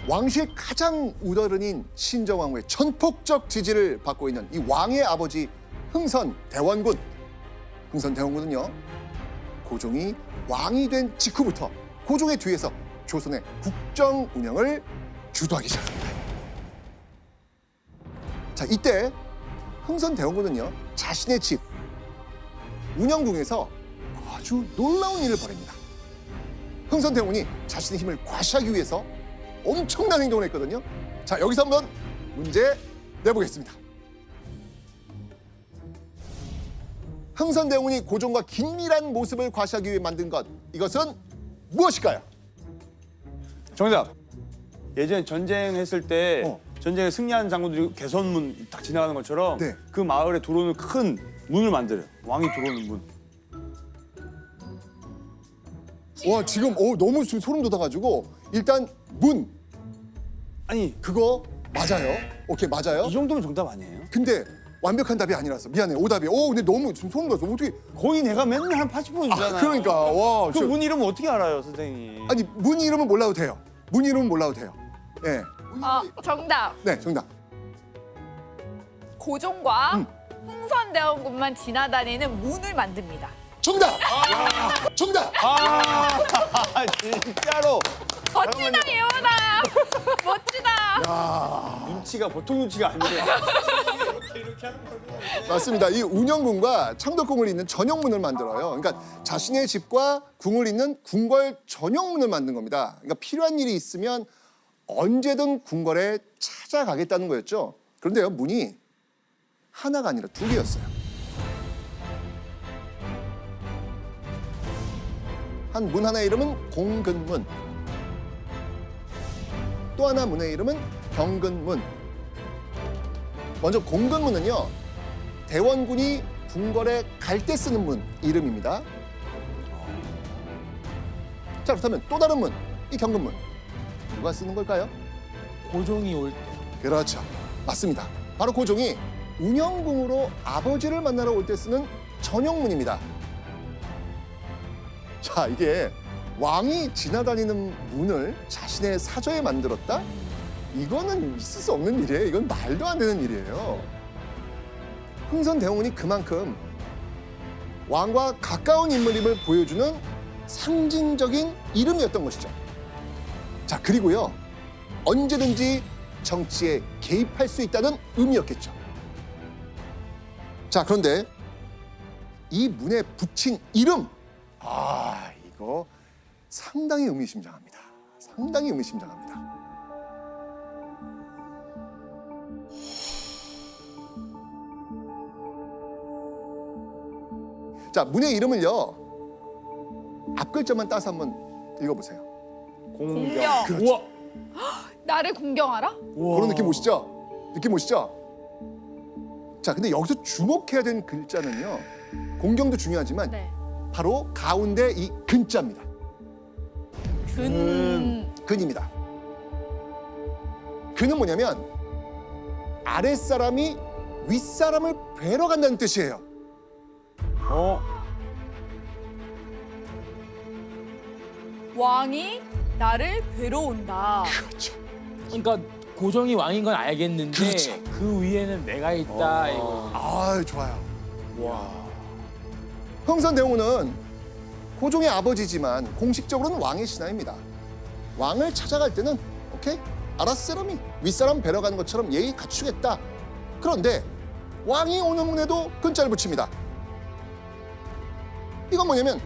왕실 가장 우더른인 신정왕후의 전폭적 지지를 받고 있는 이 왕의 아버지 흥선대원군. 흥선대원군은요, 고종이 왕이 된 직후부터 고종의 뒤에서 조선의 국정 운영을 주도하기 시작합니다. 자, 이때 흥선대원군은요, 자신의 집 운영궁에서 아주 놀라운 일을 벌입니다. 흥선대원군이 자신의 힘을 과시하기 위해서 엄청난 행동을 했거든요. 자, 여기서 한번 문제 내보겠습니다. 흥선대원군이 고종과 긴밀한 모습을 과시하기 위해 만든 것, 이것은 무엇일까요? 정답. 예전에 전쟁했을 때 전쟁에 승리한 장군들이 개선문 딱 지나가는 것처럼 네. 그 마을에 들어오는 큰 문을 만들어요. 왕이 들어오는 문. 와, 지금 너무 지금 소름 돋아가지고 일단 문 아니, 그거 맞아요. 오케이, 맞아요. 이 정도면 정답 아니에요? 근데 완벽한 답이 아니라서 미안해. 오답이. 근데 너무 지금 소름 돋았어. 어떻게? 거의 내가 맨날 한 80% 주잖아요. 그러니까 와. 그 문 이름은 어떻게 알아요, 선생님? 아니, 문 이름은 몰라도 돼요. 문 이름은 몰라도 돼요. 예. 정답. 네, 정답. 고종과 흥선대원군만 지나다니는 문을 만듭니다. 정답. 정답. 진짜로. 멋지다, 예원아. 멋지다. 눈치가 보통 눈치가 아니에요. 맞습니다. 이 운영궁과 창덕궁을 잇는 전용문을 만들어요. 그러니까 자신의 집과 궁을 잇는 궁궐 전용문을 만든 겁니다. 그러니까 필요한 일이 있으면 언제든 궁궐에 찾아가겠다는 거였죠. 그런데요, 문이 하나가 아니라 두 개였어요. 한 문 하나의 이름은 공근문, 또 하나 문의 이름은 경근문. 먼저 공근문은요, 대원군이 궁궐에 갈 때 쓰는 문 이름입니다. 자, 그렇다면 또 다른 문, 이 경근문 누가 쓰는 걸까요? 고종이 올 때. 그렇죠, 맞습니다. 바로 고종이 운영궁으로 아버지를 만나러 올 때 쓰는 전용문입니다. 자, 이게 왕이 지나다니는 문을 자신의 사저에 만들었다? 이거는 있을 수 없는 일이에요. 이건 말도 안 되는 일이에요. 흥선대원군이 그만큼 왕과 가까운 인물임을 보여주는 상징적인 이름이었던 것이죠. 자, 그리고요, 언제든지 정치에 개입할 수 있다는 의미였겠죠. 자, 그런데 이 문에 붙인 이름, 이거 상당히 의미심장합니다. 상당히 의미심장합니다. 자, 문의 이름을요, 앞 글자만 따서 한번 읽어보세요. 공경. 그렇죠. 우와. 나를 공경하라? 그런 느낌 오시죠? 느낌 오시죠? 자, 근데 여기서 주목해야 되는 글자는요, 공경도 중요하지만 네. 바로 가운데 이 근자입니다. 근입니다. 근은 뭐냐면 아랫사람이 윗사람을 뵈러 간다는 뜻이에요. 왕이 나를 뵈러 온다. 그렇죠. 그러니까 고종이 왕인 건 알겠는데 그렇죠. 그 위에는 내가 있다. 이거. 좋아요. 흥선대원군은 고종의 아버지지만 공식적으로는 왕의 신하입니다. 왕을 찾아갈 때는 오케이, 아랫사람이 윗사람 뵈러 가는 것처럼 예의 갖추겠다. 그런데 왕이 오는 문에도 근자를 붙입니다. 이건 뭐냐면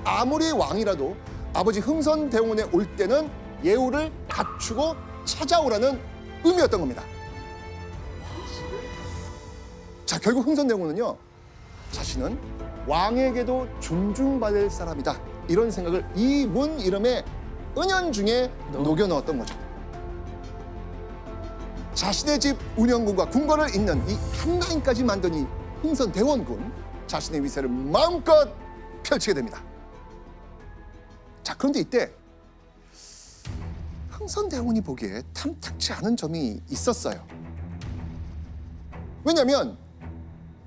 아무리 왕이라도 아버지 흥선대원군에 올 때는 예우를 갖추고 찾아오라는 의미였던 겁니다. 자, 결국 흥선대원군은요, 자신은 왕에게도 존중받을 사람이다, 이런 생각을 이 문 이름에 은연중에 녹여 넣었던 거죠. 자신의 집 운영궁과 궁궐을 잇는 이 한 라인까지 만든 이 흥선대원군, 자신의 위세를 마음껏 펼치게 됩니다. 자, 그런데 이때 흥선대원군이 보기에 탐탁치 않은 점이 있었어요. 왜냐하면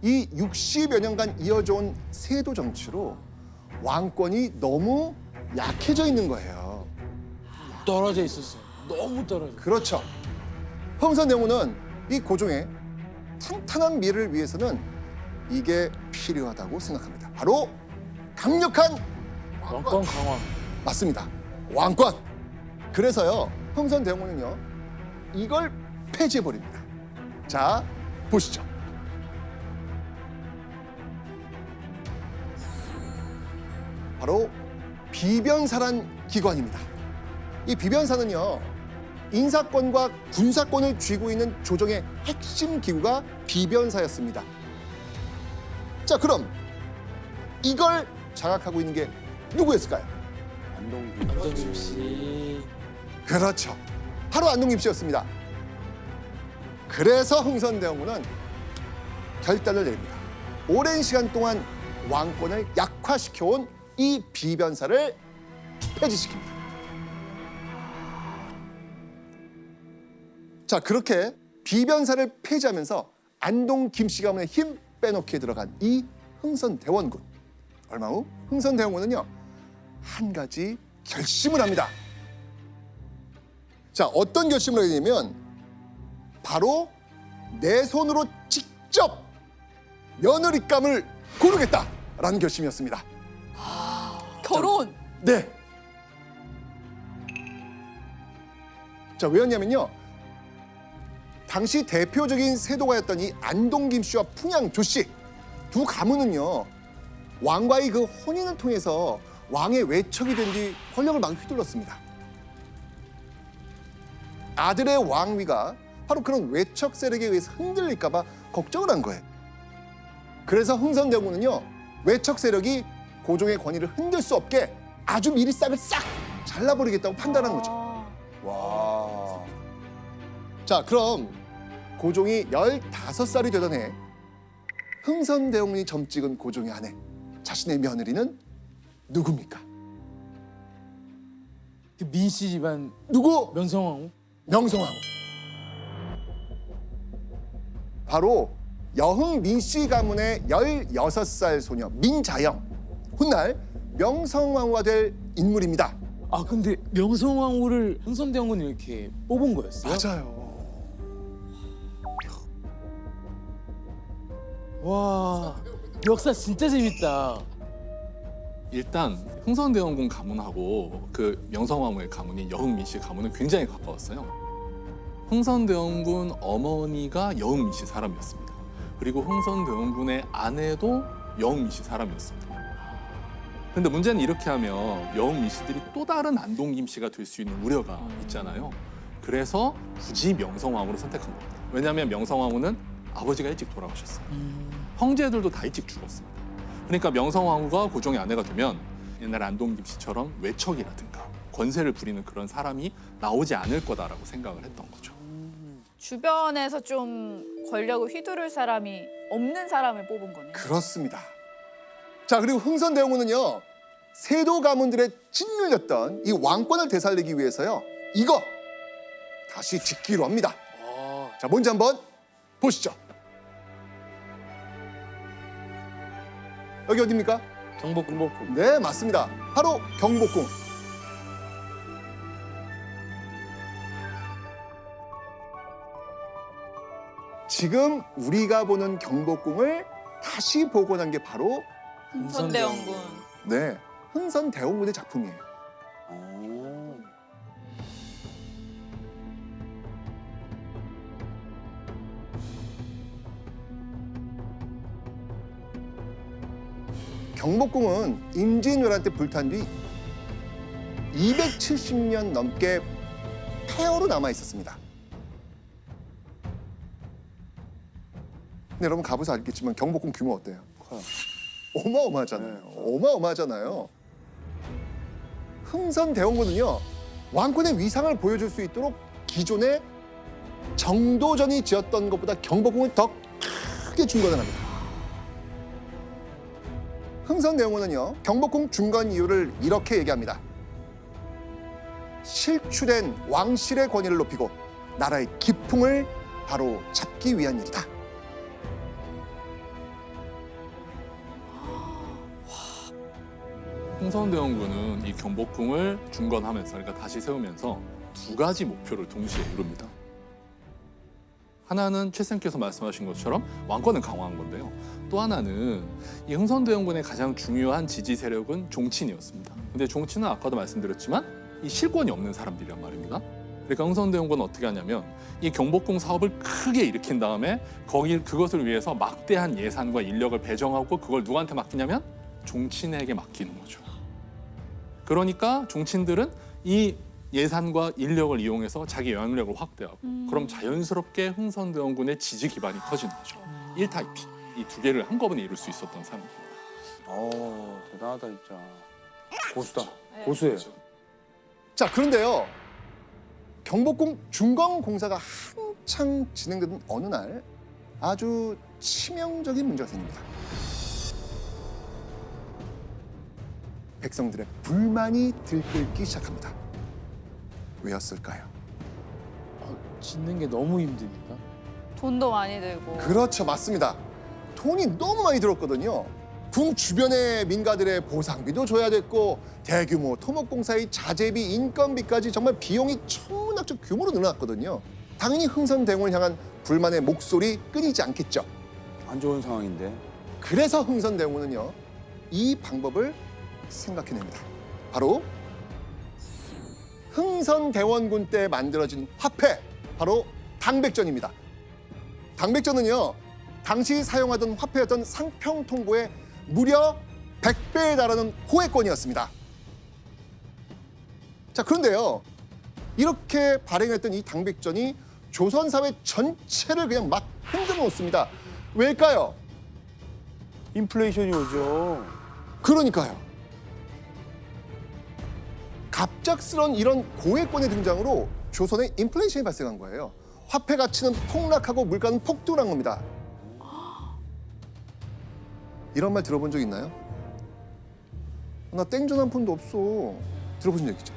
이 60여 년간 이어져 온 세도 정치로 왕권이 너무 약해져 있는 거예요. 떨어져 있었어요. 너무 떨어져. 그렇죠. 흥선대원군은 이 고종의 탄탄한 미래를 위해서는 이게 필요하다고 생각합니다. 바로 강력한 왕권 강화. 맞습니다. 왕권. 그래서요 흥선대원군은요 이걸 폐지해버립니다. 자 보시죠. 바로 비변사란 기관입니다. 이 비변사는요 인사권과 군사권을 쥐고 있는 조정의 핵심 기구가 비변사였습니다. 자 그럼 이걸 장악하고 있는 게 누구였을까요? 안동김 씨. 그렇죠. 바로 안동김 씨였습니다. 그래서 흥선대원군은 결단을 내립니다. 오랜 시간 동안 왕권을 약화시켜온 이 비변사를 폐지시킵니다. 자 그렇게 비변사를 폐지하면서 안동 김씨 가문의 힘 빼놓기에 들어간 이 흥선대원군. 얼마 후 흥선대원군은요 한 가지 결심을 합니다. 자 어떤 결심을 하게 되냐면 바로 내 손으로 직접 며느리감을 고르겠다라는 결심이었습니다. 결혼. 네. 자 왜였냐면요. 당시 대표적인 세도가였던 이 안동 김씨와 풍양 조씨 두 가문은요 왕과의 그 혼인을 통해서 왕의 외척이 된 뒤 권력을 막 휘둘렀습니다. 아들의 왕위가 바로 그런 외척 세력에 의해서 흔들릴까봐 걱정을 한 거예요. 그래서 흥선대원군은요 외척 세력이 고종의 권위를 흔들 수 없게 아주 미리 싹을 싹 잘라버리겠다고 판단한 거죠. 와. 자 그럼 고종이 15살이 되던 해 흥선대원군이 점 찍은 고종의 아내 자신의 며느리는 누굽니까? 그 민씨 집안 누구? 명성황후. 명성황후. 바로 여흥 민씨 가문의 16살 소녀 민자영. 훗날 명성황후가 될 인물입니다. 아 근데 명성황후를 흥선대원군이 이렇게 뽑은 거였어요? 맞아요. 와 역사 진짜 재밌다. 일단 흥선대원군 가문하고 그 명성황후의 가문인 여흥민 씨 가문은 굉장히 가까웠어요. 흥선대원군 어머니가 여흥민 씨 사람이었습니다. 그리고 흥선대원군의 아내도 여흥민 씨 사람이었습니다. 근데 문제는 이렇게 하면 여흥민 씨들이 또 다른 안동김 씨가 될 수 있는 우려가 있잖아요. 그래서 굳이 명성황후를 선택한 겁니다. 왜냐하면 명성황후는 아버지가 일찍 돌아가셨어요. 형제들도 다 일찍 죽었습니다. 그러니까 명성황후가 고종의 아내가 되면 옛날 안동김 씨처럼 외척이라든가 권세를 부리는 그런 사람이 나오지 않을 거다라고 생각을 했던 거죠. 주변에서 좀 권력을 휘두를 사람이 없는 사람을 뽑은 거네요. 그렇습니다. 자 그리고 흥선대원군은요 세도 가문들의 짓눌렸던 이 왕권을 되살리기 위해서요 이거 다시 짓기로 합니다. 자 뭔지 한번 보시죠. 여기 어디입니까? 경복궁. 네 맞습니다. 바로 경복궁. 지금 우리가 보는 경복궁을 다시 복원한 게 바로 흥선대원군. 네 흥선대원군의 작품이에요. 경복궁은 임진왜란 때 불탄 뒤 270년 넘게 폐허로 남아 있었습니다. 근데 여러분 가보셔서 알겠지만 경복궁 규모 어때요? 커요. 어마어마하잖아요. 어마어마하잖아요. 흥선대원군은요 왕권의 위상을 보여줄 수 있도록 기존의 정도전이 지었던 것보다 경복궁을 더 크게 중건을 합니다. 흥선대원군은요 경복궁 중건 이유를 이렇게 얘기합니다. 실추된 왕실의 권위를 높이고 나라의 기풍을 바로 잡기 위한 일이다. 흥선대원군은 이 경복궁을 중건하면서 그러니까 다시 세우면서 두 가지 목표를 동시에 이룹니다. 하나는 최 쌤께서 말씀하신 것처럼 왕권을 강화한 건데요. 또 하나는 이 흥선대원군의 가장 중요한 지지 세력은 종친이었습니다. 근데 종친은 아까도 말씀드렸지만 이 실권이 없는 사람들이란 말입니다. 그러니까 흥선대원군은 어떻게 하냐면 이 경복궁 사업을 크게 일으킨 다음에 그것을 위해서 막대한 예산과 인력을 배정하고 그걸 누구한테 맡기냐면 종친에게 맡기는 거죠. 그러니까 종친들은 이 예산과 인력을 이용해서 자기 영향력을 확대하고 그럼 자연스럽게 흥선대원군의 지지 기반이 커지는 거죠. 1타입이 이 두 개를 한꺼번에 이룰 수 있었던 사람입니다. 대단하다 진짜. 고수다. 네. 고수예요. 자, 그런데요. 경복궁 중건 공사가 한창 진행되던 어느 날 아주 치명적인 문제가 생깁니다. 백성들의 불만이 들끓기 시작합니다. 왜였을까요? 짓는 게 너무 힘드니까. 돈도 많이 들고. 그렇죠, 맞습니다. 돈이 너무 많이 들었거든요. 궁 주변의 민가들의 보상비도 줘야 됐고 대규모 토목공사의 자재비, 인건비까지 정말 비용이 천문학적 규모로 늘어났거든요. 당연히 흥선대원을 향한 불만의 목소리 끊이지 않겠죠. 안 좋은 상황인데. 그래서 흥선대원은요, 이 방법을 생각해냅니다. 바로 흥선대원군 때 만들어진 화폐, 바로 당백전입니다. 당백전은요, 당시 사용하던 화폐였던 상평통고의 무려 100배에 달하는 호혜권이었습니다. 자, 그런데요, 이렇게 발행했던 이 당백전이 조선 사회 전체를 그냥 막 흔들어 놓습니다. 왜일까요? 인플레이션이 오죠. 그러니까요. 갑작스런 이런 고액권의 등장으로 조선에 인플레이션이 발생한 거예요. 화폐 가치는 폭락하고 물가는 폭등한 겁니다. 이런 말 들어본 적 있나요? 나 땡전 한 푼도 없어. 들어보신 적 있죠?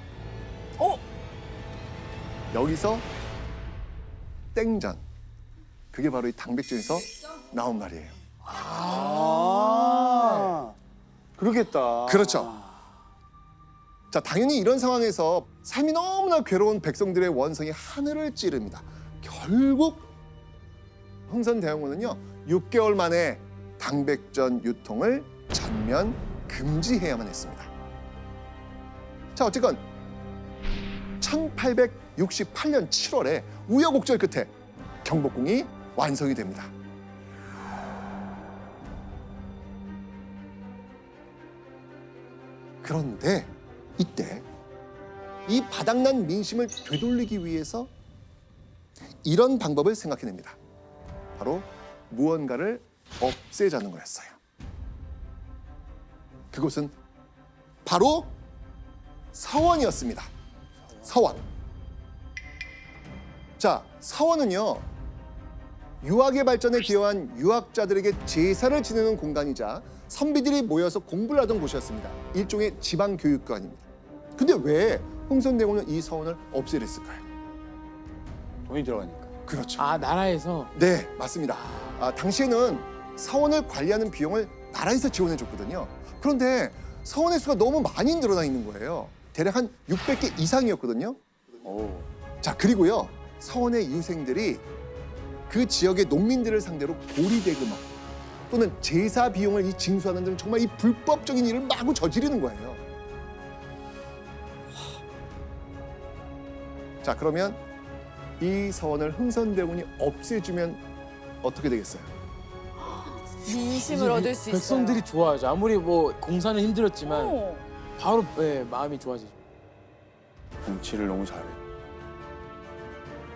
여기서 땡전. 그게 바로 이 당백전에서 나온 말이에요. 그러겠다. 그렇죠. 자, 당연히 이런 상황에서 삶이 너무나 괴로운 백성들의 원성이 하늘을 찌릅니다. 결국 흥선대원군은요, 6개월 만에 당백전 유통을 전면 금지해야만 했습니다. 자, 어쨌건 1868년 7월에 우여곡절 끝에 경복궁이 완성이 됩니다. 그런데 이때 이 바닥난 민심을 되돌리기 위해서 이런 방법을 생각해냅니다. 바로 무언가를 없애자는 거였어요. 그곳은 바로 서원이었습니다. 서원. 자, 서원은요, 유학의 발전에 기여한 유학자들에게 제사를 지내는 공간이자 선비들이 모여서 공부를 하던 곳이었습니다. 일종의 지방교육관입니다. 근데 왜 흥선대원은 이 서원을 없애랬을까요? 돈이 들어가니까. 그렇죠. 아, 나라에서? 네, 맞습니다. 당시에는 서원을 관리하는 비용을 나라에서 지원해줬거든요. 그런데 서원의 수가 너무 많이 늘어나 있는 거예요. 대략 한 600개 이상이었거든요. 자, 그리고요, 서원의 유생들이 그 지역의 농민들을 상대로 고리대금업 또는 제사 비용을 징수하는 등 정말 이 불법적인 일을 마구 저지르는 거예요. 자, 그러면 이 서원을 흥선대원이 없애주면 어떻게 되겠어요? 민심을 얻을 수 있어요. 백성들이 좋아하죠. 아무리 뭐 공사는 힘들었지만 어. 바로 마음이 좋아지죠. 정치를 너무 잘해.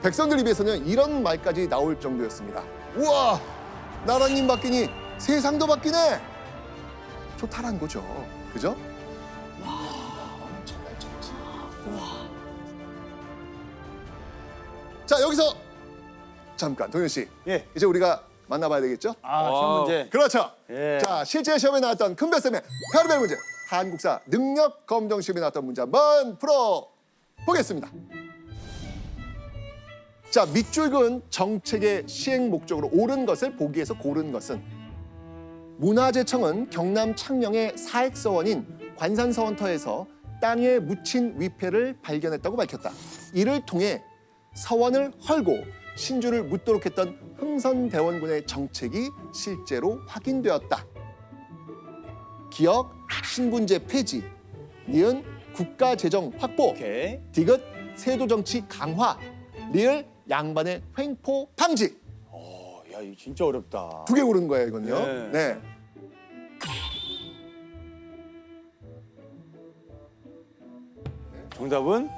백성들 입에서는 이런 말까지 나올 정도였습니다. 우와, 나라님 바뀌니 세상도 바뀌네. 좋다란 거죠. 그죠? 자, 여기서 잠깐 동현 씨, 예. 이제 우리가 만나봐야 되겠죠? 시험 문제. 그렇죠. 예. 자, 실제 시험에 나왔던 큰별쌤의 별별 문제, 한국사 능력 검정 시험에 나왔던 문제 한번 풀어 보겠습니다. 자, 밑줄은 정책의 시행 목적으로 옳은 것을 보기에서 고른 것은 문화재청은 경남 창녕의 사액서원인 관산서원터에서 땅에 묻힌 위패를 발견했다고 밝혔다. 이를 통해 서원을 헐고 신주를 묻도록 했던 흥선대원군의 정책이 실제로 확인되었다. 기역 신분제 폐지, 니은 국가재정 확보, 오케이. 디귿 세도정치 강화, 리을 양반의 횡포 방지. 야, 이거 진짜 어렵다. 두 개 고른 거예요, 이건요. 네. 네. 정답은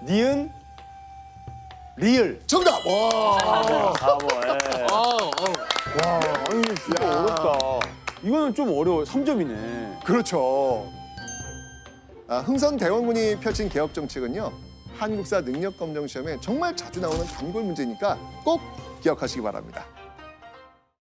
니은 리을. 정답. 와. 4번. 와, 아니 진짜 야. 어렵다. 이거는 좀 어려워. 3점이네. 그렇죠. 흥선대원군이 펼친 개혁 정책은요. 한국사 능력검정 시험에 정말 자주 나오는 단골 문제니까 꼭 기억하시기 바랍니다.